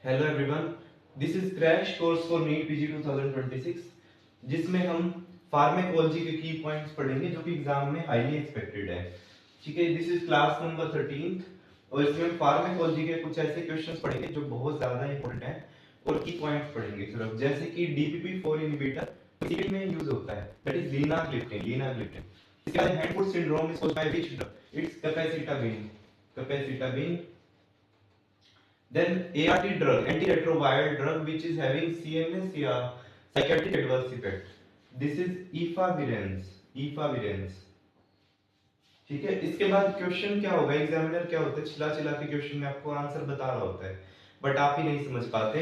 Hello everyone, this is crash course for NEET PG 2026 जिसमें हम pharmacology के की पॉइंट्स पढ़ेंगे जो कि एग्जाम में हाईली एक्सपेक्टेड है। ठीक है, दिस इज क्लास नंबर 13 और इसमें फार्मेकोलॉजी के कुछ ऐसे क्वेश्चंस पढ़ेंगे जो बहुत ज्यादा इंपॉर्टेंट है और की पॉइंट्स पढ़ेंगे सिर्फ, जैसे कि DPP-4 इनहिबिटर पीसीडी में यूज होता है, दैट इज लीनाग्लिप्टिन। इसके बाद hand foot syndrome is caused by which drug? It's capecitabine. Then ART drug, antiretroviral drug, which is having CNS या psychiatric adverse effect. This is efavirenz. ठीक है, इसके बाद क्वेश्चन क्या होगा, एग्जामिनर क्या होता है, चिल्ला चिल्ला के क्वेश्चन में आपको आंसर बता रहा होता है बट आप ही नहीं समझ पाते।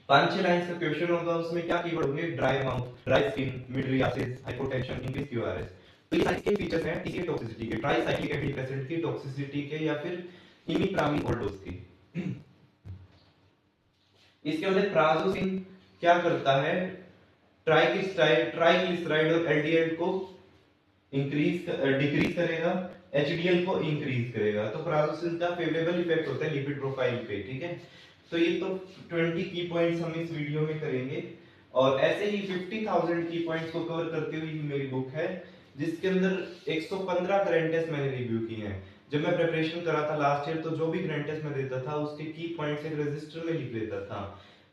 5-6 लाइंस का क्वेश्चन होगा, उसमें क्या कीवर्ड होंगे? Dry mouth, dry skin, mydriasis, hypotension, increase QRS। तो ये सारे फीचर्स हैं किसी टॉक्सिसिटी के, ट्राइसाइक्लिक एंटीडेप्रेसेंट की टॉक्सिसिटी के या फिर इमिप्रामिन ओवरडोज की। इसके बाद प्राजोसिन क्या करता है? ट्राइग्लिसराइड और एलडीएल को डिक्रीज करेगा, एचडीएल को इंक्रीज करेगा। तो प्राजोसिन का फेवरेबल इफेक्ट होता है लिपिड प्रोफाइल पे। ठीक है, तो ये तो 20 की पॉइंट्स हम इस वीडियो में करेंगे और ऐसे ही 50,000 की पॉइंट्स को कवर करते हुए मेरी बुक है जिसके अंदर 115 करंट टेस्ट मैंने रिव्यू किए हैं। जब मैं प्रिपरेशन कर रहा था लास्ट ईयर तो जो भी करंट टेस्ट मैं देता था उसके की पॉइंट्स एक रजिस्टर में लिख लेता था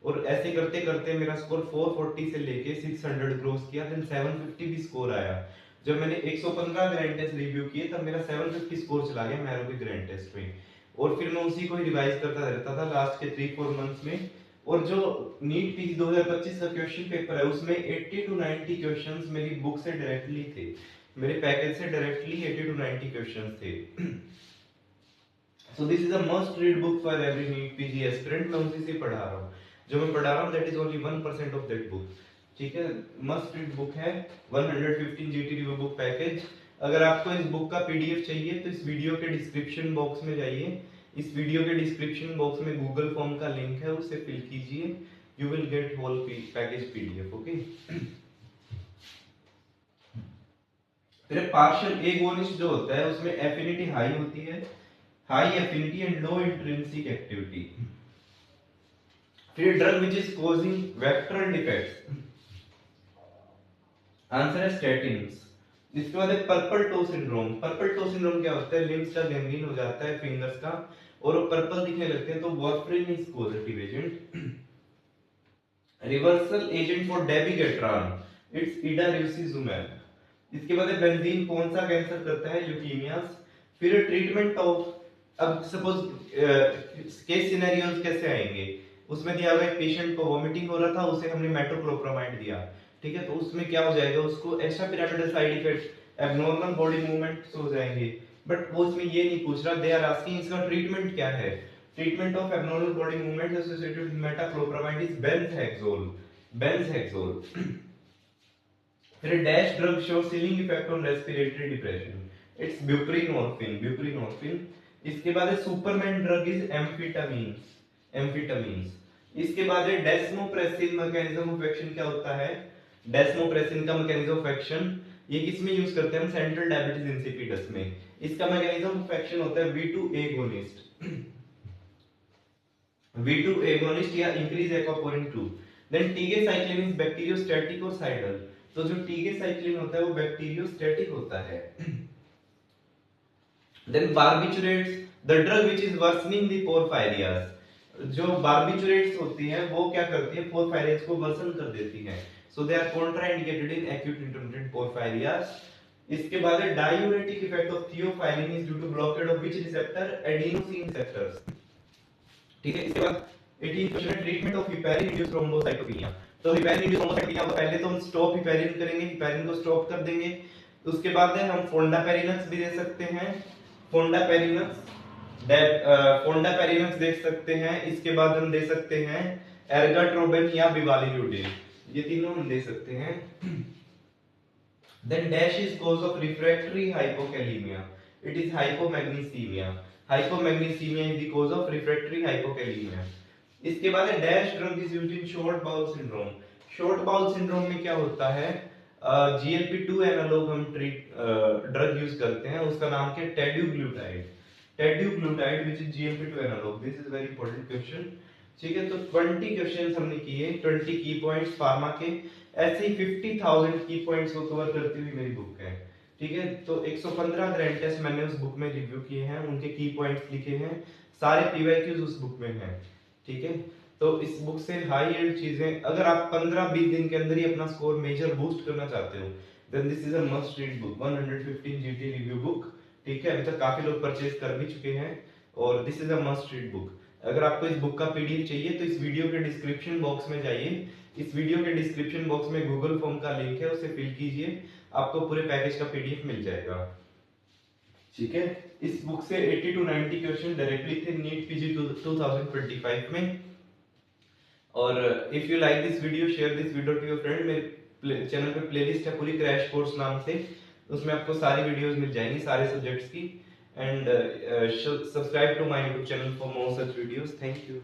और ऐसे करते करते मेरा स्कोर 440 से लेके 600 क्रॉस किया, देन 750 भी स्कोर आया। जब मैंने 115 ग्रैंड टेस्ट रिव्यू किए तब मेरा 750 स्कोर चला गया मैरो के ग्रैंड टेस्ट में और फिर मैं उसी को ही रिवाइज करता रहता था लास्ट के 3-4 मंथ्स में। और जो नीट पीजी 2025 का क्वेश्चन पेपर है उसमें 80 to 90 क्वेश्चंस मेरी बुक से डायरेक्टली थे, मेरे पैकेज से डायरेक्टली 80 to 90 क्वेश्चंस थे। So this is a must read book for every NEET PG aspirant. मैं उसी से पढ़ा रहा हूँ, जो मैं पढ़ा रहा हूँ that is only 1% of that book. ठीक है, मस्ट रीड बुक है, 115 जीटी रिव्यू बुक पैकेज। अगर आपको इस बुक का पीडीएफ चाहिए तो इस वीडियो के डिस्क्रिप्शन बॉक्स में जाइए, इस वीडियो के डिस्क्रिप्शन बॉक्स में गूगल फॉर्म का लिंक है, उसे फिल कीजिए, you will get whole package PDF. Okay, फिर पार्शियल एगोनिस्ट जो होता है उसमें एफिनिटी हाई होती है, high affinity and low intrinsic activity. फिर drug which is causing VACTERL defects, answer है स्टैटिन्स। इसके बाद है purple toe syndrome. Purple toe syndrome क्या होता है? लिम्स का गैंग्रीन हो जाता है फिंगर्स का और वो पर्पल दिखने लगते हैं, तो warfarin is causative agent. Reversal agent for dabigatran, it's idarucizumab. इसके बाद है बेंजीन कौन सा कैंसर करता है? ल्यूकीमियास। फिर ट्रीटमेंट ऑफ, अब सपोज केस सिनेरियोस कैसे आएंगे, उसमें दिया हुआ एक पेशेंट को वोमिटिंग हो रहा था, उसे हमने मेटोक्लोप्रामाइड दिया। ठीक है, तो उसमें क्या हो जाएगा, उसको extra pyramidal side effect, abnormal body movements हो जाएंगे, बट वो इसमें ये नहीं पूछ रहा, दे आर आस्किंग इसका ट्रीटमेंट क्या है। Treatment of abnormal body movement associated with metoclopramide is benzhexol. फिर dash drug show ceiling effect on respiratory depression, it's buprenorphine. इसके बाद है सुपरमैन ड्रग इज एम्फिटामिन्स। इसके बाद है डेस्मोप्रेसिन मैकेनिज्म ऑफ एक्शन। क्या होता है डेस्मोप्रेसिन का मैकेनिज्म ऑफ एक्शन? ये किस में यूज करते हैं हम? सेंट्रल डायबिटीज इंसिपिडस में। इसका मैकेनिज्म ऑफ एक्शन होता है V2 एगोनिस्ट, V2 एगोनिस्ट या increase aquaporin 2। Then tigecycline is bacteriostatic और साइडल। तो जो टीगेसाइक्लिन होता है वो बैक्टीरियोस्टैटिक होता है। Then barbiturates, the drug which is worsening the porphyrias. जो बार्बिचुरेट्स होती हैं वो क्या करती है? पोरफायरियास को वर्सन कर देती हैं, so they are contraindicated in acute intermittent porphyrias. इसके बाद है diuretic effect of theophylline is due to blockade of which receptor? Adenosine receptors. ठीक है, इसके बाद 18 क्वेश्चन है treatment of heparin induced thrombocytopenia. तो हिपैरिन इंड्यूस्ड थ्रोम्बोसाइटोपेनिया पहले तो हम स्टॉप हिपैरिन करेंगे, हिपैरिन को स्टॉप कर देंगे। उसके बाद है हम फोंडापेरिनक्स भी दे सकते हैं, फोंडापेरिनक्स देख सकते हैं। इसके बाद हम दे सकते हैं एर्गाट्रोबिन या बिवालिल्यूडिन, ये तीनों हम दे सकते हैं। Then dash is cause of refractory hypokalaemia, it is hypomagnesaemia. Hypomagnesaemia is the cause of refractory hypokalaemia. इसके बाद है dash drug is used in short bowel syndrome. Short bowel syndrome में क्या होता है? GLP-2 एनालॉग हम ड्रग यूज करते हैं, उसका नाम क्या है? Teduglutide. Teduglutide which is GLP-2 analogue, this is very important question. ठीक है, तो 20 क्वेश्चंस हमने किए, 20 की पॉइंट्स फार्मा के, ऐसे ही 50,000 की पॉइंट्स को कवर करती हुई मेरी बुक है। ठीक है, तो 115 ग्रैंड टेस्ट मैंने उस बुक में रिव्यू किए हैं, उनके की पॉइंट्स लिखे हैं, सारे पीवाईक्यूज उस बुक में हैं। ठीक है, तो इस बुक से हाई एंड चीजें, अगर आप 15-20 दिन के अंदर ही अपना स्कोर मेजर बूस्ट करना चाहते हो, then this is a must read book, 115 GT review book. ठीक है, अभी तक काफी लोग परचेज कर भी चुके हैं, और this is a must read book. अगर आपको इस बुक का पीडीएफ चाहिए तो इस वीडियो के डिस्क्रिप्शन बॉक्स में जाइए, इस वीडियो के डिस्क्रिप्शन बॉक्स में गूगल फॉर्म का लिंक है, उसे फिल कीजिए, आपको पूरे पैकेज का पीडीएफ मिल जाएगा। ठीक है, इस बुक से 80 to 90 क्वेश्चन डायरेक्टली थे नीट पीजी 2025 में। और if you like this video, share this video to your friend. मेरे चैनल पे प्लेलिस्ट है पूरी क्रैश कोर्स नाम से, उसमें आपको सारी वीडियोस मिल जाएंगी सारे सब्जेक्ट्स की। And subscribe to my YouTube channel for more such videos. Thank you.